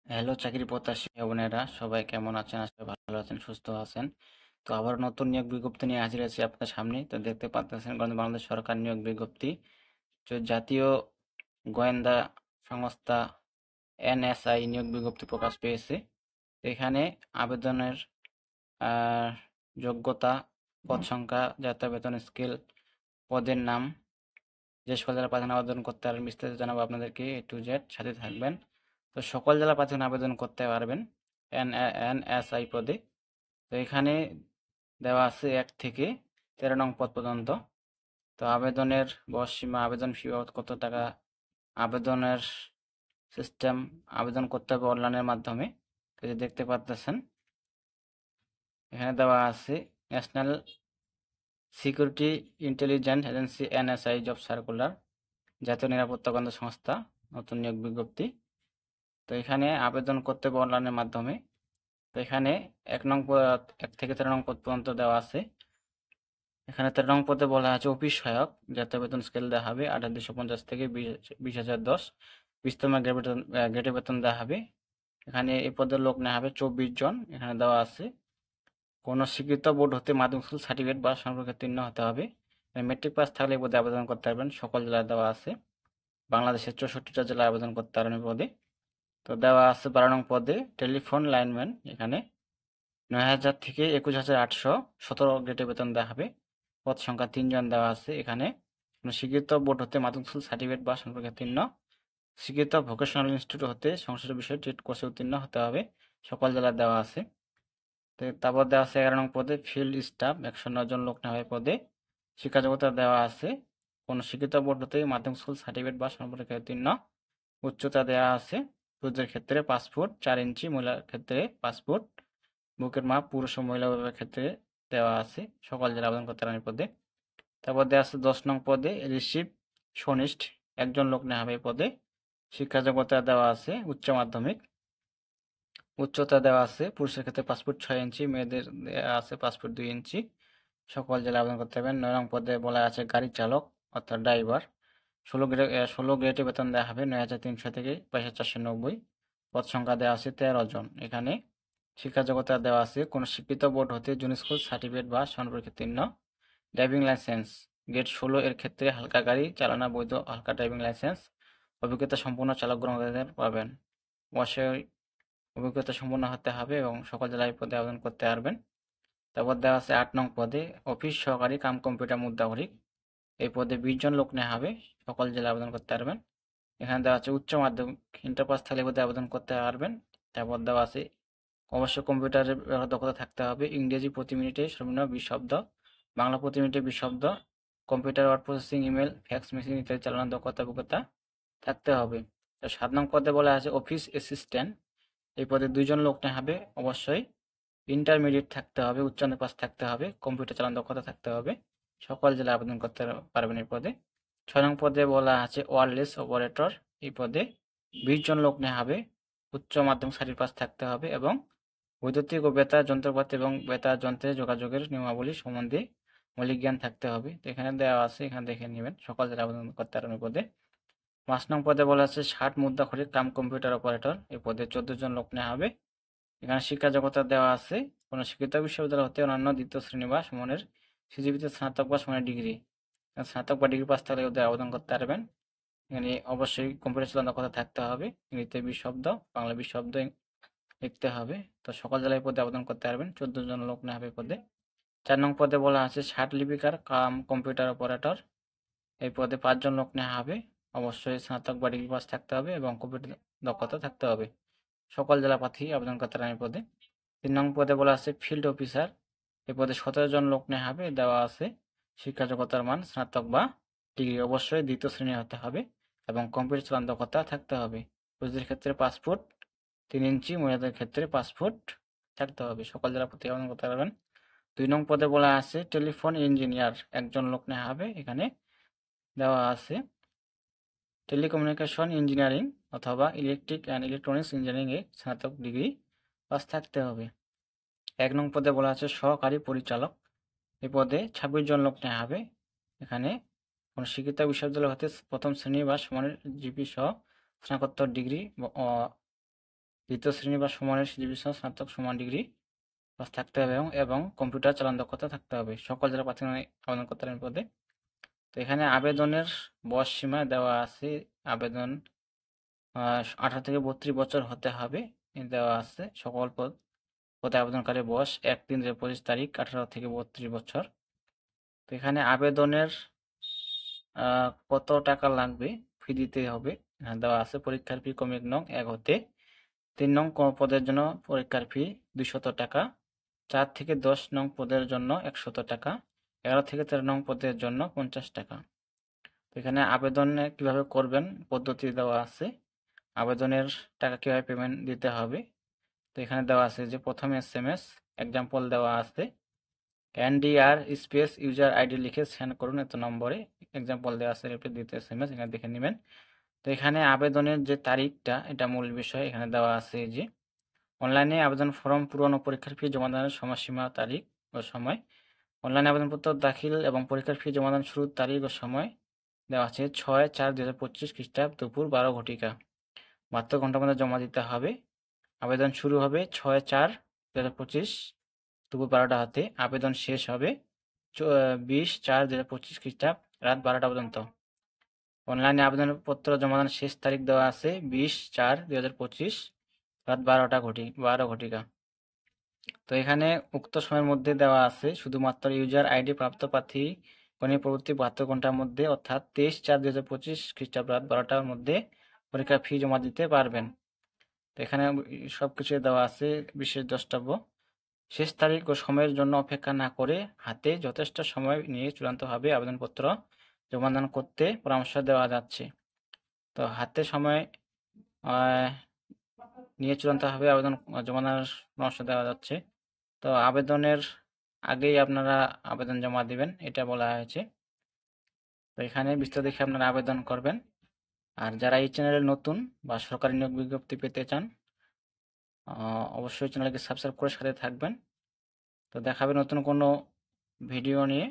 Hello চাকরি প্রত্যাশী ভাই বোনেরা, সবাই কেমন আছেন? আশা করি ভালো আছেন, সুস্থ আছেন। তো আবার নতুন নিয়োগ বিজ্ঞপ্তি নিয়ে হাজির আছি আপনার সামনে। তো দেখতে পাচ্ছেন বাংলাদেশ সরকার নিয়োগ বিজ্ঞপ্তি। তো জাতীয় গোয়েন্দা সংস্থা এনএসআই নিয়োগ বিজ্ঞপ্তি প্রকাশ পেয়েছে। তো এখানে আবেদনের আহ, যোগ্যতা, পদ সংখ্যা, যাত্রা বেতন, স্কেল, পদের নাম, যে সকল জেলা প্রার্থী আবেদন করতে পারবেন বিস্তারিত জানাবো আপনাদেরকে, A to Z সাথে থাকবেন। তো সকল জেলা প্রার্থী আবেদন করতে পারবেন এনএসআই পদে। তো এখানে দেওয়া আছে 1 থেকে 13 নং পদ পর্যন্ত। তো আবেদনের বয়স সীমা, আবেদন ফি বাবদ কত টাকা, আবেদনের সিস্টেম, আবেদন করতে হবে অনলাইনের মাধ্যমে। তো এই যে দেখতে পাচ্ছেন এখানে দেওয়া আছে national security intelligence agency NSI job circular, জাতীয় নিরাপত্তা গোয়েন্দা সংস্থা, নতুন নিয়োগ বিজ্ঞপ্তি। তো এখানে আবেদন করতে হবে অনলাইনের মাধ্যমে। তো এখানে 1 থেকে 13 নং পদ পর্যন্ত দেওয়া আছে। এখানে 13 নং পদে বলা আছে অফিস সহায়ক, যাত্রা বেতন স্কেল দেওয়া হবে 8,250 থেকে 20,010। 20তম গ্রেডে বেতন দেওয়া হবে। এখানে এই পদের লোক নেওয়া হবে 24 জন। এখানে দেওয়া আছে কোনো স্বীকৃত বোর্ড হতে মাধ্যমিক স্কুল সার্টিফিকেট বা সমকক্ষ উত্তীর্ণ হতে হবে। মেট্রিক পাস থাকলে এই পদে আবেদন করতে পারবেন। সকল জেলায় দেওয়া আছে। বাংলাদেশের 64টা জেলায় আবেদন করতে পারবেন এই পদে। তো দেওয়া আছে 12 নং পদে টেলিফোন লাইনম্যান। এখানে 9,000 থেকে 21,817 গ্রেডে বেতন দেওয়া হবে। পদ সংখ্যা 3 জন দেওয়া আছে। এখানে কোনো স্বীকৃত বোর্ড হতে মাধ্যমিক স্কুল সার্টিফিকেট বা সমকক্ষ উত্তীর্ণ, স্বীকৃত ভোকেশনাল ইনস্টিটিউট হতে সংশ্লিষ্ট বিষয়ে ট্রেড কোর্সে উত্তীর্ণ হতে হবে। সকল জেলায় দেওয়া আছে। তো তারপর দেওয়া আছে 11 নং পদে ফিল্ড স্টাফ, 109 জন লোক নেওয়া হয় পদে। শিক্ষা যোগ্যতা দেওয়া আছে কোনো স্বীকৃত বোর্ড হতে মাধ্যমিক স্কুল সার্টিফিকেট বা সমপরীক্ষায় উত্তীর্ণ। উচ্চতা দেওয়া আছে পুরুষদের ক্ষেত্রে 5 ফুট 4 ইঞ্চি, মহিলার ক্ষেত্রে 5 ফুট। বুকের মাপ পুরুষ ও মহিলা উভয়ের ক্ষেত্রে দেওয়া আছে। সকল জেলা আবেদন করতে পারেন এই পদে। তারপর দেওয়া আছে 10 নং পদে রিসিপশনিস্ট, 1 জন লোক নেওয়া হবে এই পদে। শিক্ষা যোগ্যতা দেওয়া আছে উচ্চ মাধ্যমিক। উচ্চতা দেওয়া আছে পুরুষের ক্ষেত্রে 5 ফুট 6 ইঞ্চি, মেয়েদের দেওয়া আছে 5 ফুট 2 ইঞ্চি। সকল জেলায় আবেদন করতে পারবেন। 9 নং পদে বলা আছে গাড়ি চালক অর্থাৎ ড্রাইভার। 16 গ্রেডে বেতন দেওয়া হবে 9,300 থেকে 22,490। পদ সংখ্যা দেওয়া আছে 13 জন। এখানে শিক্ষা যোগ্যতা দেওয়া আছে কোনো স্বীকৃত বোর্ড হতে জুনিয়র স্কুল সার্টিফিকেট বা সমপরীক্ষায় উত্তীর্ণ। ড্রাইভিং লাইসেন্স গ্রেড 16 এর ক্ষেত্রে হালকা গাড়ি চালানো বৈধ হালকা ড্রাইভিং লাইসেন্স। অভিজ্ঞতা সম্পন্ন চালক গ্রহণকারীদের পাবেন। অবশ্যই অভিজ্ঞতা সম্পন্ন হতে হবে এবং সকল জেলায় পদে আবেদন করতে পারবেন। তারপর দেওয়া আছে 8 নং পদে অফিস সহকারী কাম কম্পিউটার মুদ্রাক্ষরিক। এই পদে 20 জন লোক নেওয়া হবে। সকল জেলায় আবেদন করতে পারবেন। এখানে দেওয়া আছে উচ্চ মাধ্যমিক ইন্টার পাস থাকলে পদে আবেদন করতে পারবেন। তারপর দেওয়া আছে অবশ্যই কম্পিউটারের দক্ষতা থাকতে হবে। ইংরেজি প্রতি মিনিটে সর্বনিম্ন 20 শব্দ, বাংলা প্রতি মিনিটে 20 শব্দ, computer word processing, email, fax machine ইত্যাদি চালানোর দক্ষতা অভিজ্ঞতা থাকতে হবে। 7 নং পদে বলা আছে অফিস অ্যাসিস্ট্যান্ট। এই পদে 2 জন লোক নেওয়া হবে। অবশ্যই ইন্টারমিডিয়েট থাকতে হবে, উচ্চ মাধ্যমিক পাস থাকতে হবে, কম্পিউটার চালানোর দক্ষতা থাকতে হবে। সকল জেলায় আবেদন করতে পারবেন এই পদে। 6 নং পদে বলা আছে ওয়্যারলেস অপারেটর। এই পদে 20 জন লোক নেওয়া হবে। উচ্চ মাধ্যমিক সার্টিফিকেট পাস থাকতে হবে এবং বৈদ্যুতিক ও বেতার যন্ত্রপাতি এবং বেতার যন্ত্রে যোগাযোগের নিয়মাবলী সম্বন্ধে মৌলিক জ্ঞান থাকতে হবে। তো এখানে দেওয়া আছে, এখানে দেখে নেবেন। সকল জেলায় আবেদন করতে পারবেন এই পদে। 5 নং পদে বলা আছে 60 মুদ্রাক্ষরিক কাম কম্পিউটার অপারেটর। এই পদে 14 জন লোক নেওয়া হবে। এখানে শিক্ষা যোগ্যতা দেওয়া আছে কোনো শিক্ষিত বিশ্ববিদ্যালয় হতে অন্যান্য দ্বিতীয় শ্রেণী বা সমানের সিজিপিতে স্নাতক বা সমানের ডিগ্রি, স্নাতক বা ডিগ্রি পাস থাকলে ওদের আবেদন করতে পারবেন। এখানে অবশ্যই কম্পিউটার চালানোর দক্ষতা থাকতে হবে। ইংরেজিতে 20 শব্দ, বাংলা 20 শব্দ লিখতে হবে। তো সকল জেলায় পদে আবেদন করতে পারবেন। 14 জন লোক নেওয়া হবে পদে। 4 নং পদে বলা আছে 60 লিপিকার কাম কম্পিউটার অপারেটর। এই পদে 5 জন লোক নেওয়া হবে। অবশ্যই স্নাতক বা ডিগ্রি পাস থাকতে হবে এবং কম্পিউটার দক্ষতা থাকতে হবে। সকল জেলা প্রার্থী আবেদন করতে পারেন এই পদে। 3 নং পদে বলা আছে ফিল্ড অফিসার। এই পদে 17 জন লোক নেওয়া হবে। দেওয়া আছে শিক্ষা যোগ্যতার মান স্নাতক বা ডিগ্রি, অবশ্যই দ্বিতীয় শ্রেণী হতে হবে এবং কম্পিউটার চালানোর দক্ষতা থাকতে হবে। পুরুষদের ক্ষেত্রে 5 ফুট 3 ইঞ্চি, মহিলাদের ক্ষেত্রে 5 ফুট থাকতে হবে। সকল জেলা প্রার্থী আবেদন করতে পারবেন। 2 নং পদে বলা আছে টেলিফোন ইঞ্জিনিয়ার, 1 জন লোক নেওয়া হবে। এখানে দেওয়া আছে টেলিকমিউনিকেশন ইঞ্জিনিয়ারিং অথবা ইলেকট্রিক অ্যান্ড ইলেকট্রনিক্স ইঞ্জিনিয়ারিং এ স্নাতক ডিগ্রি পাস থাকতে হবে। 1 নং পদে বলা আছে সহকারী পরিচালক। এই পদে 26 জন লোক নেওয়া হবে। এখানে কোনো শিক্ষিত বিশ্ববিদ্যালয় হতে প্রথম শ্রেণী বা সমানের জিপি সহ স্নাতকোত্তর ডিগ্রি দ্বিতীয় শ্রেণী বা সমানের ডিভিশন স্নাতক সমান ডিগ্রি পাস থাকতে হবে এবং কম্পিউটার চালান দক্ষতা থাকতে হবে সকল জেলা প্রার্থী আবেদন করতে পারেন পদে। তো এখানে আবেদনের বয়স সীমা দেওয়া আছে, আবেদন 18 থেকে 32 বছর হতে হবে দেওয়া আছে। সকল পদে আবেদনকারী বয়স 1/3/2025 তারিখ 18 থেকে 32 বছর। তো এখানে আবেদনের কত টাকা লাগবে, ফি দিতে হবে দেওয়া আছে। পরীক্ষার ফি ক্রমিক নং 1 হতে 3 নং পদের জন্য পরীক্ষার ফি 200 টাকা, 4 থেকে 10 নং পদের জন্য 100 টাকা, 11 থেকে 13 নং পদের জন্য 50 টাকা। তো এখানে আবেদনে কিভাবে করবেন পদ্ধতি দেওয়া আছে, আবেদনের টাকা কিভাবে পেমেন্ট দিতে হবে। তো এখানে দেওয়া আছে যে প্রথমে SMS এক্সাম্পল দেওয়া আছে, NDR স্পেস ইউজার আইডি লিখে সেন্ড করুন এত নম্বরে, এক্সাম্পল দেওয়া আছে রিপ্লাই দিতে SMS, এখানে দেখে নেবেন। তো এখানে আবেদনের যে তারিখটা এটা মূল বিষয়, এখানে দেওয়া আছে যে অনলাইনে আবেদন ফর্ম পূরণ ও পরীক্ষার ফি জমাদানের সময়সীমা তারিখ ও সময়। অনলাইনে আবেদনপত্র দাখিল এবং পরীক্ষার ফি জমাদান শুরুর তারিখ ও সময় দেওয়া আছে 6/4/2025 খ্রিস্টাব্দ দুপুর 12 ঘটিকা। 72 ঘন্টার মধ্যে জমা দিতে হবে। আবেদন শুরু হবে 6/4/2025 দুপুর 12টা হতে, আবেদন শেষ হবে 20/4/2025 খ্রিস্টাব্দ রাত 12টা পর্যন্ত। অনলাইনে আবেদনপত্র জমাদানের শেষ তারিখ দেওয়া আছে 20/4/2025 রাত 12 ঘটিকা। তো এখানে উক্ত সময়ের মধ্যে দেওয়া আছে শুধুমাত্র ইউজার আইডি প্রাপ্ত প্রার্থী পরবর্তী 72 ঘন্টার মধ্যে অর্থাৎ 23/4/2025 খ্রিস্টাব্দ রাত 12টার মধ্যে পরীক্ষার ফি জমা দিতে পারবেন। তো এখানে সবকিছু দেওয়া আছে বিশেষ দ্রষ্টব্য। শেষ তারিখ ও সময়ের জন্য অপেক্ষা না করে হাতে যথেষ্ট সময় নিয়ে চূড়ান্তভাবে আবেদনপত্র জমাদান করতে পরামর্শ দেওয়া যাচ্ছে। তো হাতে সময় নিয়ে চূড়ান্তভাবে আবেদন জমাদানের পরামর্শ দেওয়া যাচ্ছে। তো আবেদনের আগেই আপনারা আবেদন জমা দিবেন এটা বলা হয়েছে। তো এখানে বিস্তারিত দেখে আপনারা আবেদন করবেন। আর যারা এই চ্যানেলে নতুন বা সরকারি নিয়োগ বিজ্ঞপ্তি পেতে চান অবশ্যই চ্যানেলকে সাবস্ক্রাইব করে সাথে থাকবেন। তো দেখাবে নতুন কোনো ভিডিও নিয়ে।